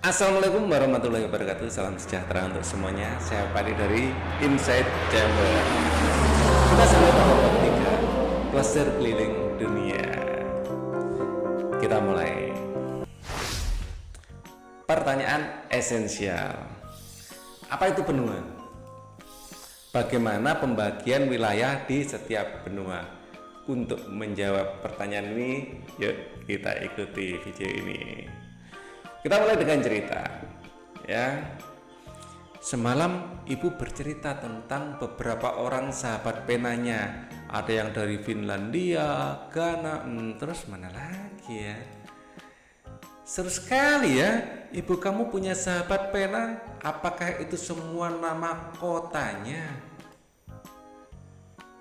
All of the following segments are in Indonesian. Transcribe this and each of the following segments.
Assalamualaikum warahmatullahi wabarakatuh. Salam sejahtera untuk semuanya. Saya Padi dari Inside Chamber. Kita sampai pada bab 3, cluster keliling dunia. Kita mulai. Pertanyaan esensial. Apa itu benua? Bagaimana pembagian wilayah di setiap benua? Untuk menjawab pertanyaan ini, yuk kita ikuti video ini. Kita mulai dengan cerita, ya. Semalam ibu bercerita tentang beberapa orang sahabat penanya. Ada yang dari Finlandia, Ghana, terus mana lagi ya? Seru sekali ya, ibu kamu punya sahabat pena. Apakah itu semua nama kotanya?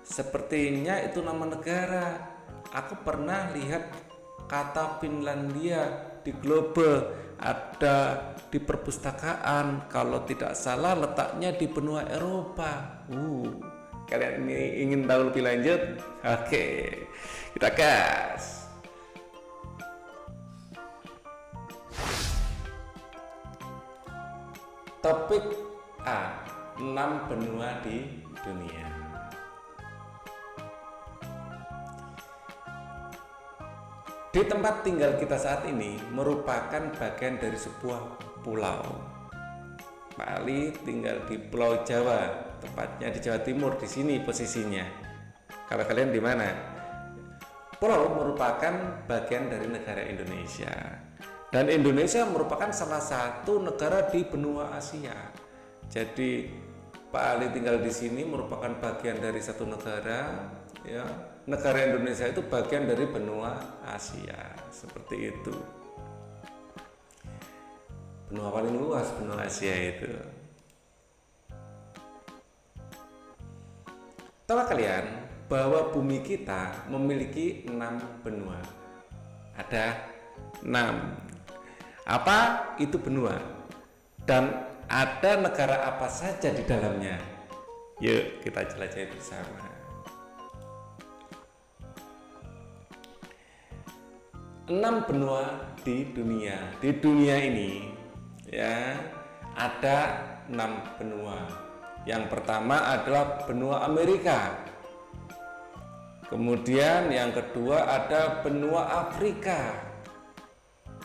Sepertinya itu nama negara. Aku pernah lihat kata Finlandia di global, ada di perpustakaan. Kalau tidak salah letaknya di benua Eropa. Kalian ini ingin tahu lebih lanjut? Oke, kita gas. Topik A, 6 benua di dunia. Di tempat tinggal kita saat ini merupakan bagian dari sebuah pulau. Pak Ali tinggal di Pulau Jawa, tepatnya di Jawa Timur. Di sini posisinya. Kalau kalian di mana? Pulau merupakan bagian dari negara Indonesia, dan Indonesia merupakan salah satu negara di benua Asia. Jadi Pak Ali tinggal di sini merupakan bagian dari satu negara, ya. Negara Indonesia itu bagian dari benua Asia, seperti itu. Benua paling luas benua Asia itu. Tahu kalian bahwa bumi kita memiliki 6 benua? Ada 6. Apa itu benua? Dan ada negara apa saja di dalamnya? Yuk kita jelajahi bersama. 6 benua di dunia. Di dunia ini, ya, ada 6 benua. Yang pertama adalah benua Amerika. Kemudian yang kedua ada benua Afrika.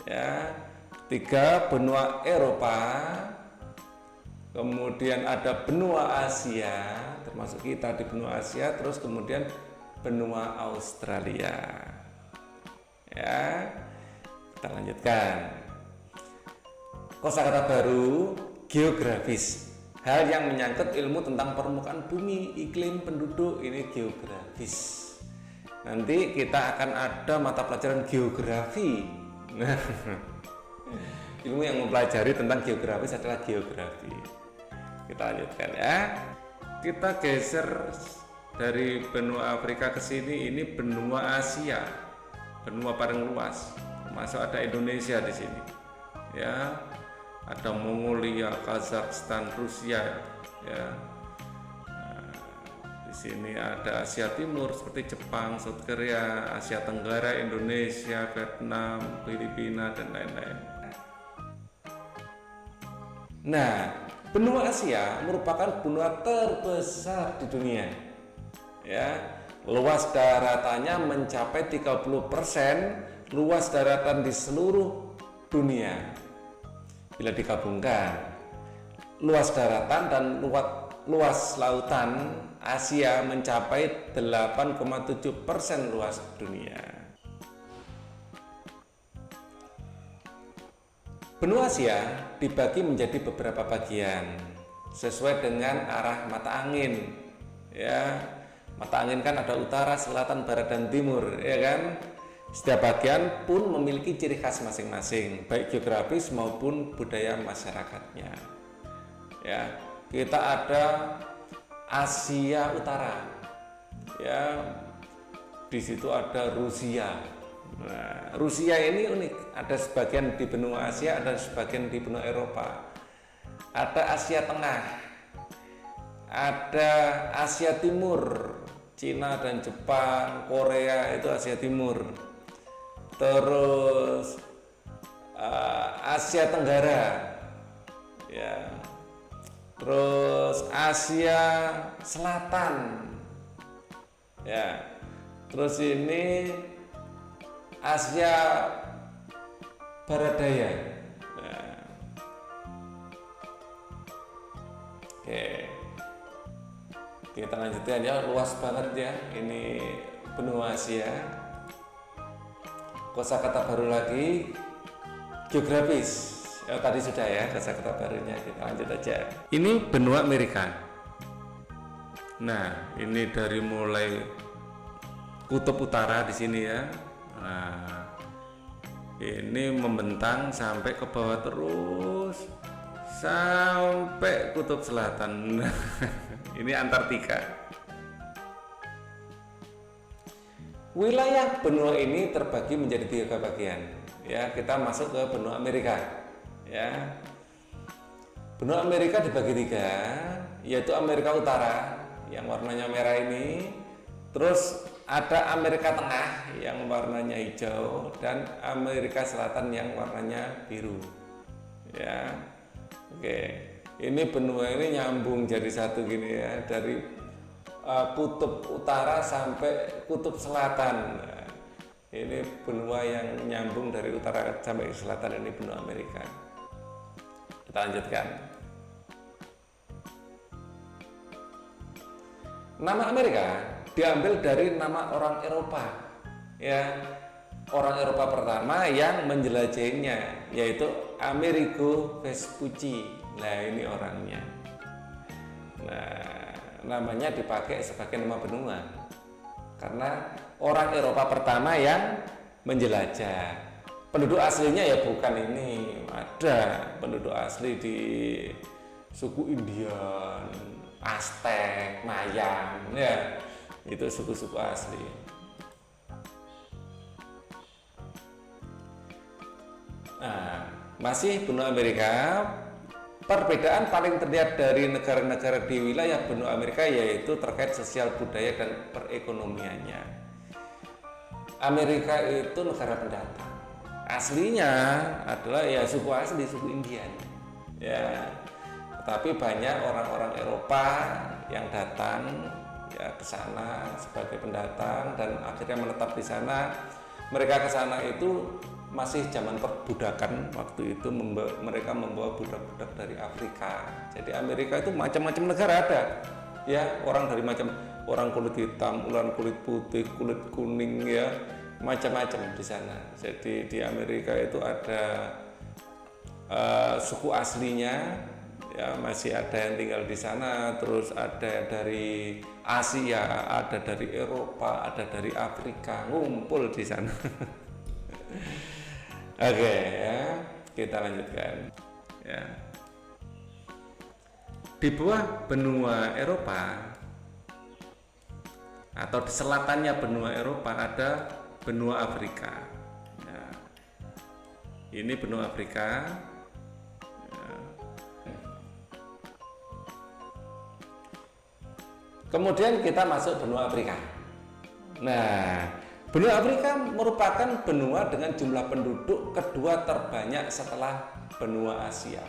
Ya, 3 benua Eropa. Kemudian ada benua Asia, termasuk kita di benua Asia. Terus kemudian benua Australia. Ya, kita lanjutkan. Kosakata baru, geografis. Hal yang menyangkut ilmu tentang permukaan bumi, iklim, penduduk, ini geografis. Nanti kita akan ada mata pelajaran geografi. Nah, ilmu yang mempelajari tentang geografis adalah geografi. Kita lanjutkan ya. Kita geser dari benua Afrika ke sini, ini benua Asia. Benua paling luas, termasuk ada Indonesia di sini, ya, ada Mongolia, Kazakhstan, Rusia, ya. Nah, di sini ada Asia Timur seperti Jepang, South Korea, Asia Tenggara, Indonesia, Vietnam, Filipina, dan lain-lain. Nah, benua Asia merupakan benua terbesar di dunia, ya. Luas daratannya mencapai 30% luas daratan di seluruh dunia. Bila digabungkan luas daratan dan luas lautan Asia mencapai 8,7% luas dunia. Benua Asia dibagi menjadi beberapa bagian sesuai dengan arah mata angin, ya. Mata angin kan ada utara, selatan, barat, dan timur, ya kan? Setiap bagian pun memiliki ciri khas masing-masing, baik geografis maupun budaya masyarakatnya. Ya, kita ada Asia Utara, ya. Di situ ada Rusia. Nah, Rusia ini unik, ada sebagian di benua Asia, ada sebagian di benua Eropa. Ada Asia Tengah, ada Asia Timur, Cina dan Jepang, Korea itu Asia Timur. Terus Asia Tenggara, ya. Terus Asia Selatan, ya. Terus ini Asia Barat Daya. Nah. Oke, kita lanjutkan ya, luas banget ya ini benua Asia. Kosakata baru lagi, geografis. Tadi sudah ya kosakata barunya, kita lanjut aja. Ini benua Amerika. Nah, ini dari mulai kutub utara di sini ya. Nah, ini membentang sampai ke bawah terus sampai kutub selatan. Ini Antartika. Wilayah benua ini terbagi menjadi 3 bagian. Ya, kita masuk ke benua Amerika. Ya, benua Amerika dibagi 3, yaitu Amerika Utara yang warnanya merah ini, terus ada Amerika Tengah yang warnanya hijau, dan Amerika Selatan yang warnanya biru. Ya, oke, ini benua ini nyambung jadi satu gini ya, dari kutub utara sampai kutub selatan. Nah, ini benua yang nyambung dari utara sampai selatan, ini benua Amerika. Kita lanjutkan. Nama Amerika diambil dari nama orang Eropa, ya, orang Eropa pertama yang menjelajahinya, yaitu Amerigo Vespucci. Nah, ini orangnya. Nah, namanya dipakai sebagai nama benua karena orang Eropa pertama yang menjelajah. Penduduk aslinya ya bukan ini, ada penduduk asli di suku Indian, Aztec, Mayan, ya, itu suku-suku asli. Nah, masih benua Amerika. Perbedaan paling terlihat dari negara-negara di wilayah benua Amerika yaitu terkait sosial budaya dan perekonomiannya. Amerika itu negara pendatang. Aslinya adalah ya suku asli, suku Indian. Ya, tetapi banyak orang-orang Eropa yang datang ya ke sana sebagai pendatang dan akhirnya menetap di sana. Mereka ke sana itu masih zaman perbudakan, waktu itu mereka membawa budak-budak dari Afrika. Jadi Amerika itu macam-macam negara ada, ya, orang dari macam orang kulit hitam, orang kulit putih, kulit kuning, ya, macam-macam di sana. Jadi di Amerika itu ada suku aslinya, ya, masih ada yang tinggal di sana. Terus ada dari Asia, ada dari Eropa, ada dari Afrika, ngumpul di sana. Oke, ya, kita lanjutkan. Ya. Di bawah benua Eropa atau di selatannya benua Eropa ada benua Afrika. Ya. Ini benua Afrika. Ya. Kemudian kita masuk benua Afrika. Nah, benua Afrika merupakan benua dengan jumlah penduduk kedua terbanyak setelah benua Asia.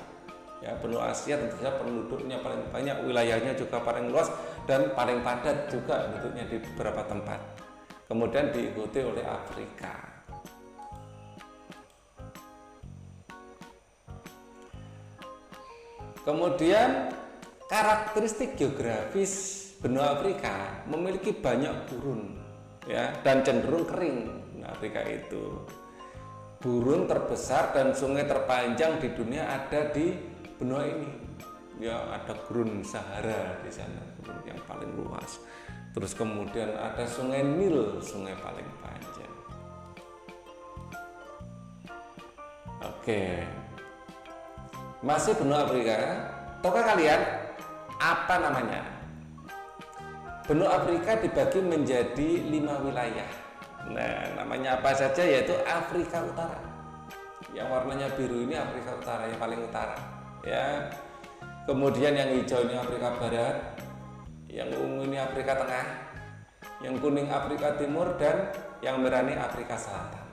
Ya, benua Asia tentu saja penduduknya paling banyak, wilayahnya juga paling luas dan paling padat juga penduduknya di beberapa tempat. Kemudian diikuti oleh Afrika. Kemudian karakteristik geografis benua Afrika memiliki banyak gurun, ya, dan cenderung kering. Nah, Afrika itu gurun terbesar dan sungai terpanjang di dunia ada di benua ini. Ya, ada gurun Sahara di sana, gurun yang paling luas. Terus kemudian ada sungai Nil, sungai paling panjang. Oke, masih benua Afrika. Tahukah kalian apa namanya? Benua Afrika dibagi menjadi 5 wilayah. Nah, namanya apa saja, yaitu Afrika Utara. Yang warnanya biru ini Afrika Utara, yang paling utara. Ya. Kemudian yang hijau ini Afrika Barat, yang ungu ini Afrika Tengah, yang kuning Afrika Timur, dan yang merah ini Afrika Selatan.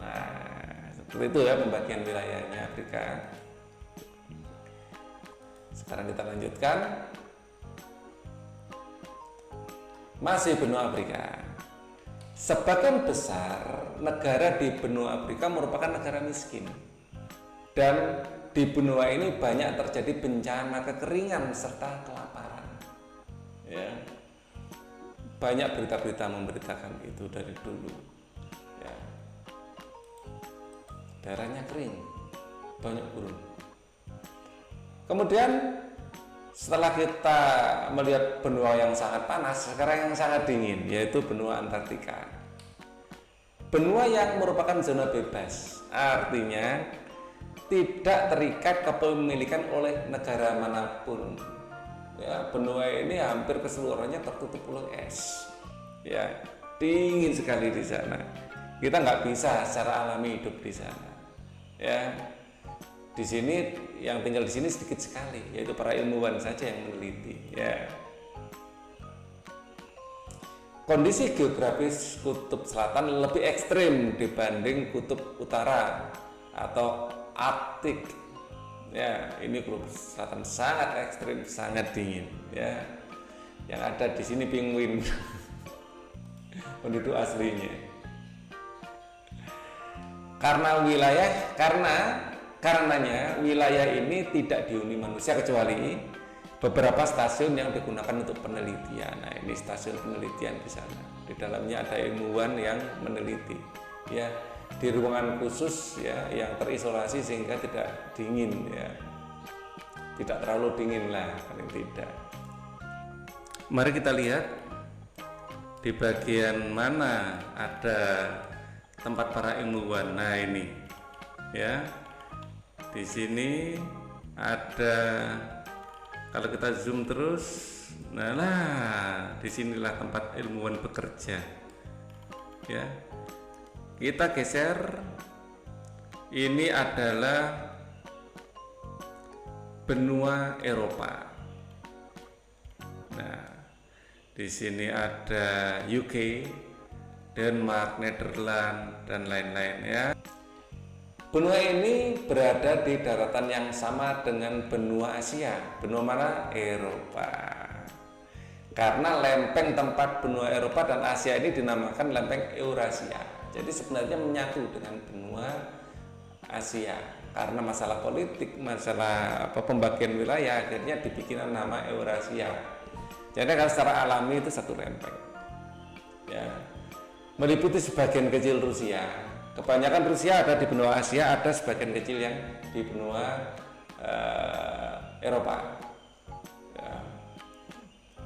Nah, Seperti itu ya pembagian wilayahnya Afrika. Sekarang kita lanjutkan. Masih benua Afrika. Sebagian besar negara di benua Afrika merupakan negara miskin. Dan di benua ini banyak terjadi bencana kekeringan serta kelaparan. Ya. Banyak berita-berita memberitakan itu dari dulu. Ya. Daerahnya kering, banyak gurun. Kemudian setelah kita melihat benua yang sangat panas, sekarang yang sangat dingin, yaitu benua Antartika. Benua yang merupakan zona bebas, artinya tidak terikat kepemilikan oleh negara manapun. Ya, benua ini hampir keseluruhannya tertutup oleh es. Ya, dingin sekali di sana. Kita nggak bisa secara alami hidup di sana. Ya, di sini yang tinggal di sini sedikit sekali, yaitu para ilmuwan saja yang meneliti. Ya. Kondisi geografis kutub selatan lebih ekstrim dibanding kutub utara atau Arktik. Ya, ini kutub selatan sangat ekstrim, sangat dingin. Ya, yang ada di sini penguin, penduduk aslinya. Karenanya wilayah ini tidak dihuni manusia kecuali beberapa stasiun yang digunakan untuk penelitian. Nah, ini stasiun penelitian di sana. Di dalamnya ada ilmuwan yang meneliti. Ya, di ruangan khusus ya yang terisolasi sehingga tidak dingin ya. Tidak terlalu dingin lah paling tidak. Mari kita lihat di bagian mana ada tempat para ilmuwan. Nah, ini ya. Di sini ada, kalau kita zoom terus, nah disinilah tempat ilmuwan bekerja. Ya, kita geser. Ini adalah benua Eropa. Nah, di sini ada UK, Denmark, Netherlands, dan lain-lain ya. Benua ini berada di daratan yang sama dengan benua Asia. Benua mana? Eropa. Karena lempeng tempat benua Eropa dan Asia ini dinamakan lempeng Eurasia. Jadi sebenarnya menyatu dengan benua Asia. Karena masalah politik, masalah pembagian wilayah, akhirnya dibikin nama Eurasia. Jadi kan secara alami itu satu lempeng. Ya. Meliputi sebagian kecil Rusia. Kebanyakan Rusia ada di benua Asia, ada sebagian kecil yang di benua Eropa, ya.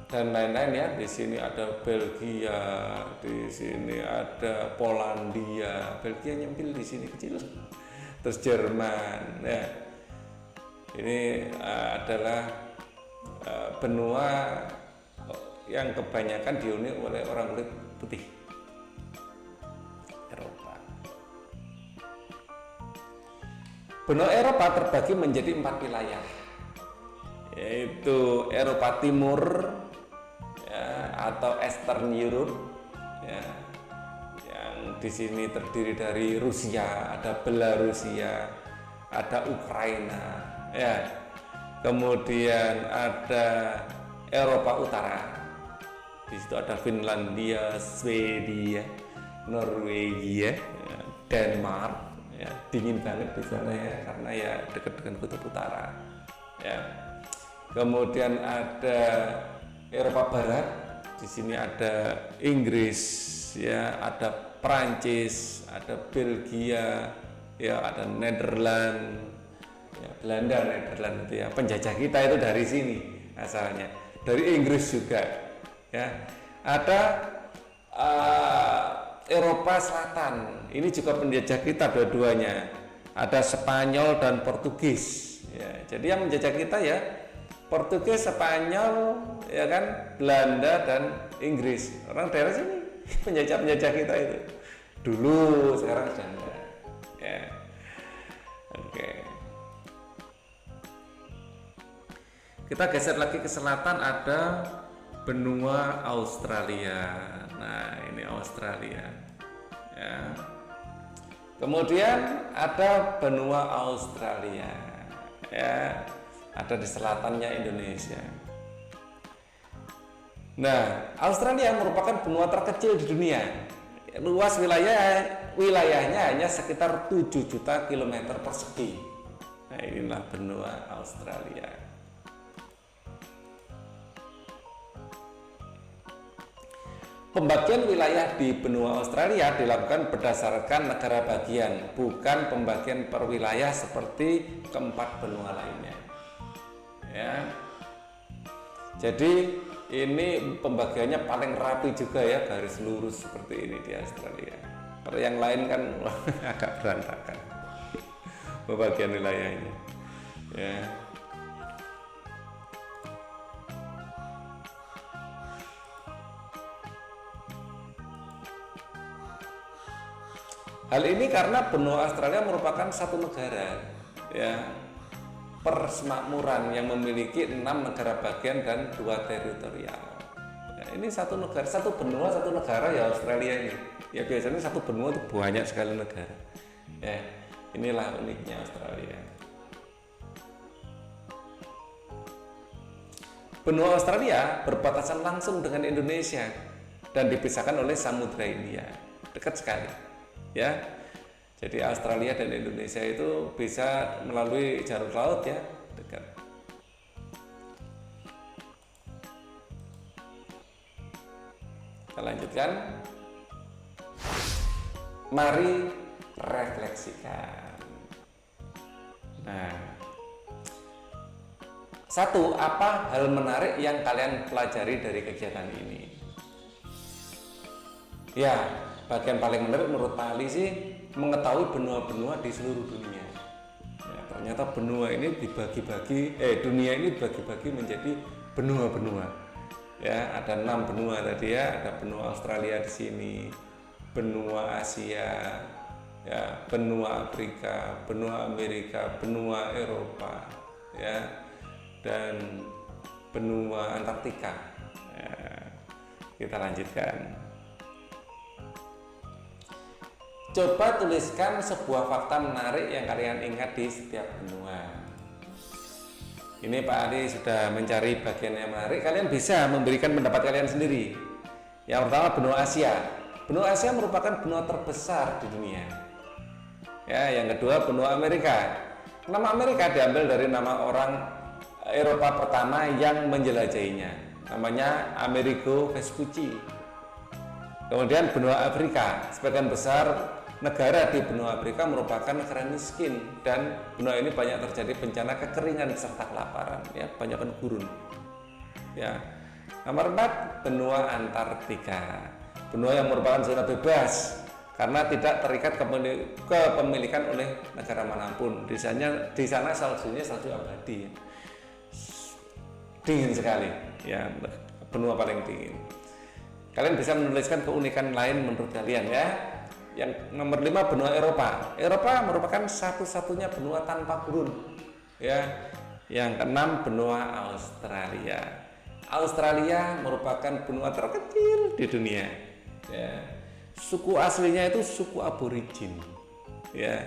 Dan lain-lain ya. Di sini ada Belgia, di sini ada Polandia. Belgia nyempil di sini kecil, terus Jerman. Ya. Ini adalah benua yang kebanyakan dihuni oleh orang kulit putih. Benua Eropa terbagi menjadi 4 wilayah, yaitu Eropa Timur ya, atau Eastern Europe ya, yang di sini terdiri dari Rusia, ada Belarusia, ada Ukraina ya. Kemudian ada Eropa Utara, di situ ada Finlandia, Swedia, Norwegia, ya, Denmark. Ya, dingin banget di sana ya, karena ya dekat dengan kutub utara. Ya. Kemudian ada Eropa Barat, di sini ada Inggris, ya, ada Prancis, ada Belgia, ya, ada Netherlands, ya, Belanda, Netherlands itu ya. Penjajah kita itu dari sini asalnya, dari Inggris juga. Ya, ada Eropa Selatan, ini juga penjajah kita dua-duanya. Ada Spanyol dan Portugis. Ya, jadi yang menjajah kita ya Portugis, Spanyol, ya kan, Belanda dan Inggris. Orang daerah sini penjajah-penjajah kita itu. Dulu, sekarang sudah enggak. Ya. Oke. Kita geser lagi ke selatan, ada benua Australia. Nah, ini Australia. Ya. Kemudian ada benua Australia, ya, ada di selatannya Indonesia. Nah, Australia merupakan benua terkecil di dunia. Luas wilayahnya hanya sekitar 7 juta kilometer persegi. Nah, inilah benua Australia. Pembagian wilayah di benua Australia dilakukan berdasarkan negara bagian, bukan pembagian per wilayah seperti keempat benua lainnya. Ya. Jadi ini pembagiannya paling rapi juga ya, garis lurus seperti ini di Australia. Kalau yang lain kan agak berantakan pembagian wilayahnya. Ya. Hal ini karena benua Australia merupakan satu negara, ya, persemakmuran yang memiliki 6 negara bagian dan 2 teritorial. Ya, ini satu negara, satu benua, satu negara ya Australia ini. Ya biasanya satu benua itu banyak sekali negara. Ya, inilah uniknya Australia. Benua Australia berbatasan langsung dengan Indonesia dan dipisahkan oleh Samudra India. Dekat sekali. Ya, jadi Australia dan Indonesia itu bisa melalui jalur laut ya, dekat. Kita lanjutkan. Mari refleksikan. Nah, satu, apa hal menarik yang kalian pelajari dari kegiatan ini? Ya, bagian paling menarik menurut Pak Ali sih mengetahui benua-benua di seluruh dunia. Ya, ternyata benua ini dibagi-bagi, dunia ini dibagi-bagi menjadi benua-benua. Ya, ada 6 benua tadi ya, ada benua Australia di sini, benua Asia, ya, benua Afrika, benua Amerika, benua Eropa, ya, dan benua Antartika. Ya, kita lanjutkan. Coba tuliskan sebuah fakta menarik yang kalian ingat di setiap benua. Ini Pak Ali sudah mencari bagian yang menarik. Kalian bisa memberikan pendapat kalian sendiri. Yang pertama, benua Asia. Benua Asia merupakan benua terbesar di dunia. Ya, yang kedua, benua Amerika. Nama Amerika diambil dari nama orang Eropa pertama yang menjelajahinya. Namanya Amerigo Vespucci. Kemudian benua Afrika, sebagian besar negara di benua Afrika merupakan negara miskin dan benua ini banyak terjadi bencana kekeringan serta kelaparan, ya, banyak gurun. Ya. Nomor 4, benua Antartika. Benua yang merupakan zona bebas karena tidak terikat kepemilikan oleh negara manapun. Di sana saljunya salju abadi. Dingin sekali, ya, benua paling dingin. Kalian bisa menuliskan keunikan lain menurut kalian ya. Yang nomor 5, benua Eropa. Eropa merupakan satu-satunya benua tanpa gurun. Ya. Yang keenam, benua Australia. Australia merupakan benua terkecil di dunia. Ya. Suku aslinya itu suku aborigin. Ya.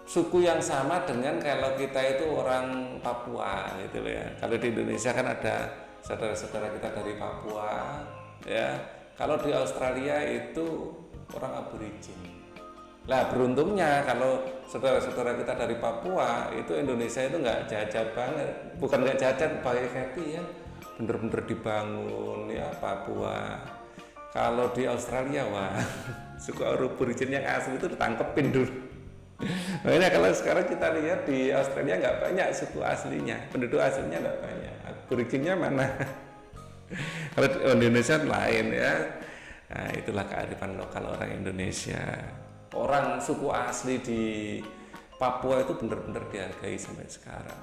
Suku yang sama dengan kalau kita itu orang Papua gitu ya. Kalau di Indonesia kan ada saudara-saudara kita dari Papua, ya. Kalau di Australia itu orang aborigin. Lah beruntungnya kalau saudara-saudara kita dari Papua itu Indonesia itu nggak jajan banget, bukan nggak jajan, pakai happy ya, bener-bener dibangun ya Papua. Kalau di Australia wah suku aborigin yang asli itu ditangkepin dulu. Makanya kalau sekarang kita lihat di Australia nggak banyak suku aslinya, penduduk aslinya nggak banyak. Aborigenya mana? Kalau di Indonesia lain ya. Nah, itulah kearifan lokal orang Indonesia. Orang suku asli di Papua itu benar-benar dihargai sampai sekarang.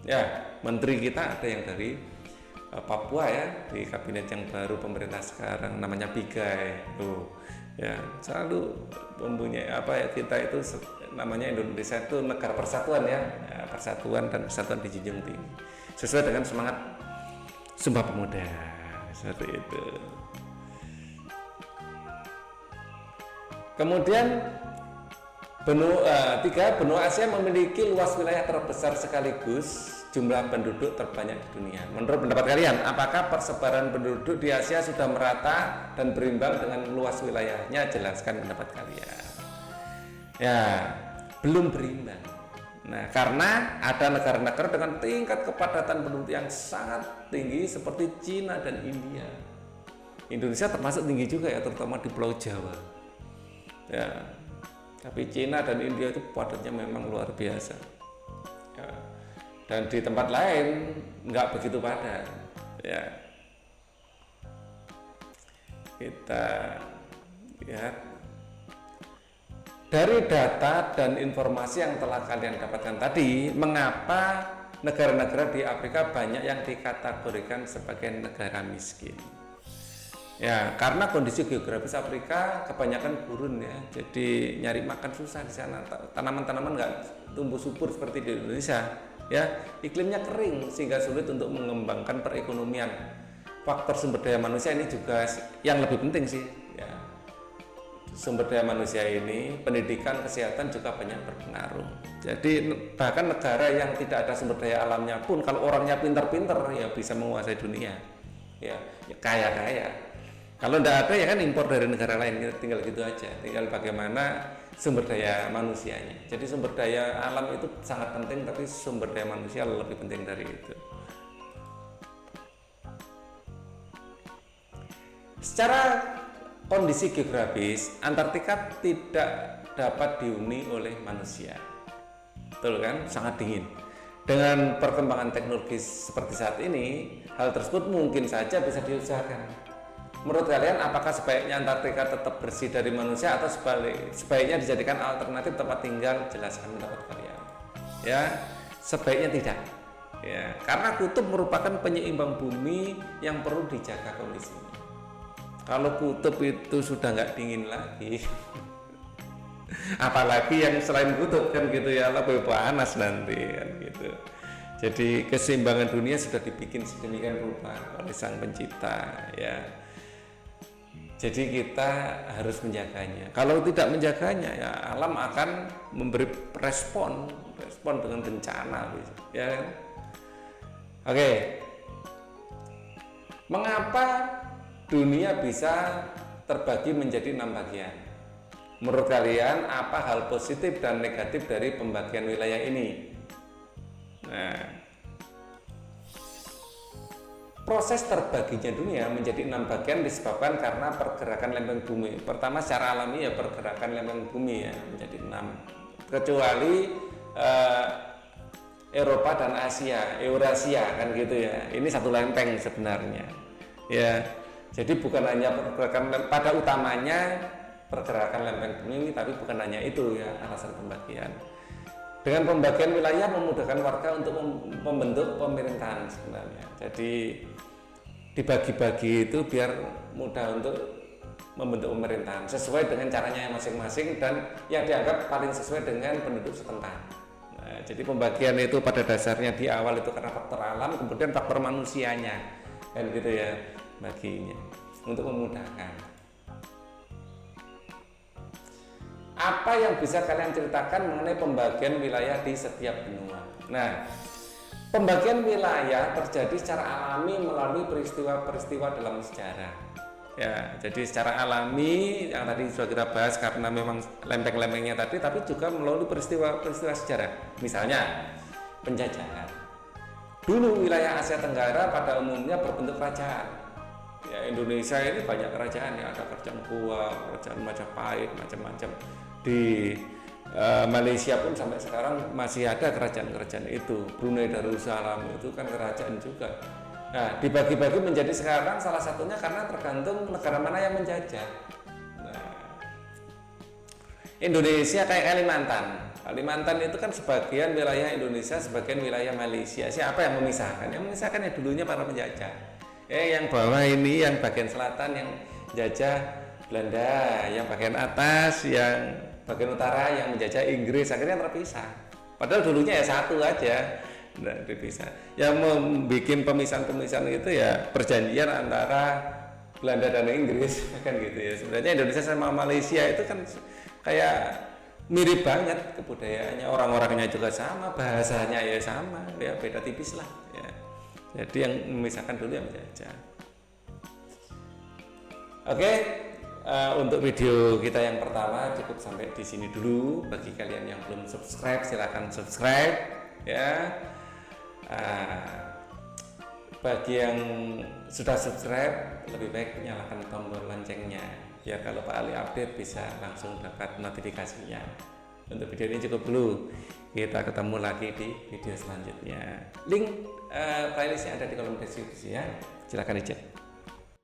Ya, menteri kita ada yang dari Papua ya, di kabinet yang baru pemerintah sekarang namanya Pigai. Tuh, ya, selalu mempunyai apa ya, kita itu namanya Indonesia itu negara persatuan ya, persatuan dan kesatuan dijunjung tinggi sesuai dengan semangat Sumpah Pemuda seperti itu. Kemudian Tiga, benua Asia memiliki luas wilayah terbesar sekaligus jumlah penduduk terbanyak di dunia. Menurut pendapat kalian, apakah persebaran penduduk di Asia sudah merata dan berimbang dengan luas wilayahnya? Jelaskan pendapat kalian. Ya, belum berimbang. Nah, karena ada negara-negara dengan tingkat kepadatan penduduk yang sangat tinggi seperti Cina dan India. Indonesia termasuk tinggi juga ya, terutama di Pulau Jawa. Ya, tapi Cina dan India itu padatnya memang luar biasa. Ya, dan di tempat lain nggak begitu padat. Ya, kita lihat dari data dan informasi yang telah kalian dapatkan tadi, mengapa negara-negara di Afrika banyak yang dikategorikan sebagai negara miskin? Ya, karena kondisi geografis Afrika kebanyakan gurun ya, jadi nyari makan susah di sana. Tanaman-tanaman nggak tumbuh subur seperti di Indonesia. Ya, iklimnya kering sehingga sulit untuk mengembangkan perekonomian. Faktor sumber daya manusia ini juga yang lebih penting sih. Ya, sumber daya manusia ini, pendidikan, kesehatan juga banyak berpengaruh. Jadi bahkan negara yang tidak ada sumber daya alamnya pun kalau orangnya pintar-pintar ya bisa menguasai dunia. Ya kaya-kaya. Kalau tidak ada ya kan impor dari negara lain, tinggal gitu aja. Tinggal bagaimana sumber daya manusianya. Jadi sumber daya alam itu sangat penting, tapi sumber daya manusia lebih penting dari itu. Secara kondisi geografis, Antartika tidak dapat dihuni oleh manusia. Betul kan? Sangat dingin. Dengan perkembangan teknologi seperti saat ini, hal tersebut mungkin saja bisa diusahakan. Menurut kalian, apakah sebaiknya Antartika tetap bersih dari manusia atau sebaiknya dijadikan alternatif tempat tinggal? Jelaskan pendapat kalian. Ya, sebaiknya tidak. Ya, karena kutub merupakan penyeimbang bumi yang perlu dijaga kondisinya. Kalau kutub itu sudah nggak dingin lagi, apalagi yang selain kutub kan gitu ya, lebih panas nanti kan gitu. Jadi keseimbangan dunia sudah dibikin sedemikian rupa oleh Sang Pencipta ya. Jadi kita harus menjaganya. Kalau tidak menjaganya ya alam akan memberi respon dengan bencana ya. Oke. Mengapa dunia bisa terbagi menjadi 6 bagian? Menurut kalian apa hal positif dan negatif dari pembagian wilayah ini? Nah, proses terbaginya dunia menjadi 6 bagian disebabkan karena pergerakan lempeng bumi. Pertama secara alami ya pergerakan lempeng bumi ya menjadi 6. Kecuali Eropa dan Asia, Eurasia kan gitu ya. Ini satu lempeng sebenarnya. Ya. Jadi bukan hanya pergerakan pada utamanya pergerakan lempeng bumi, tapi bukan hanya itu ya alasan pembagian. Dengan pembagian wilayah memudahkan warga untuk membentuk pemerintahan sebenarnya. Jadi dibagi-bagi itu biar mudah untuk membentuk pemerintahan sesuai dengan caranya masing-masing dan yang dianggap paling sesuai dengan penduduk setempat. Nah, jadi pembagian itu pada dasarnya di awal itu karena faktor alam, kemudian faktor manusianya, kan gitu ya baginya untuk memudahkan. Apa yang bisa kalian ceritakan mengenai pembagian wilayah di setiap benua? Nah, pembagian wilayah terjadi secara alami melalui peristiwa-peristiwa dalam sejarah. Ya, jadi secara alami yang tadi sudah kita bahas karena memang lempeng-lempengnya tadi, tapi juga melalui peristiwa-peristiwa sejarah. Misalnya penjajahan. Dulu wilayah Asia Tenggara pada umumnya berbentuk kerajaan. Ya, Indonesia ini banyak kerajaan ya, ada kerajaan Goa, kerajaan Majapahit, macam-macam. Di Malaysia pun sampai sekarang masih ada kerajaan-kerajaan itu. Brunei Darussalam itu kan kerajaan juga. Nah, dibagi-bagi menjadi sekarang salah satunya karena tergantung negara mana yang menjajah. Nah, Indonesia kayak Kalimantan. Kalimantan itu kan sebagian wilayah Indonesia, sebagian wilayah Malaysia. Siapa yang memisahkan? Yang memisahkan ya dulunya para penjajah. Yang bawah ini, yang bagian selatan yang jajah Belanda, yang bagian atas, yang bagian utara yang menjajah Inggris, akhirnya terpisah. Padahal dulunya ya satu aja, nah, dipisah. Yang membuat pemisahan-pemisahan itu ya perjanjian antara Belanda dan Inggris kan gitu ya. Sebenarnya Indonesia sama Malaysia itu kan kayak mirip banget kebudayaannya, orang-orangnya juga sama, bahasanya ya sama, ya beda tipis lah ya. Jadi yang memisahkan dulu yang menjajah. Oke, untuk video kita yang pertama cukup sampai di sini dulu. Bagi kalian yang belum subscribe, silahkan subscribe ya. Bagi yang sudah subscribe, lebih baik nyalakan tombol loncengnya biar kalau Pak Ali update bisa langsung dapat notifikasinya. Untuk video ini cukup dulu, kita ketemu lagi di video selanjutnya. Link playlistnya ada di kolom deskripsi ya, silahkan dicek.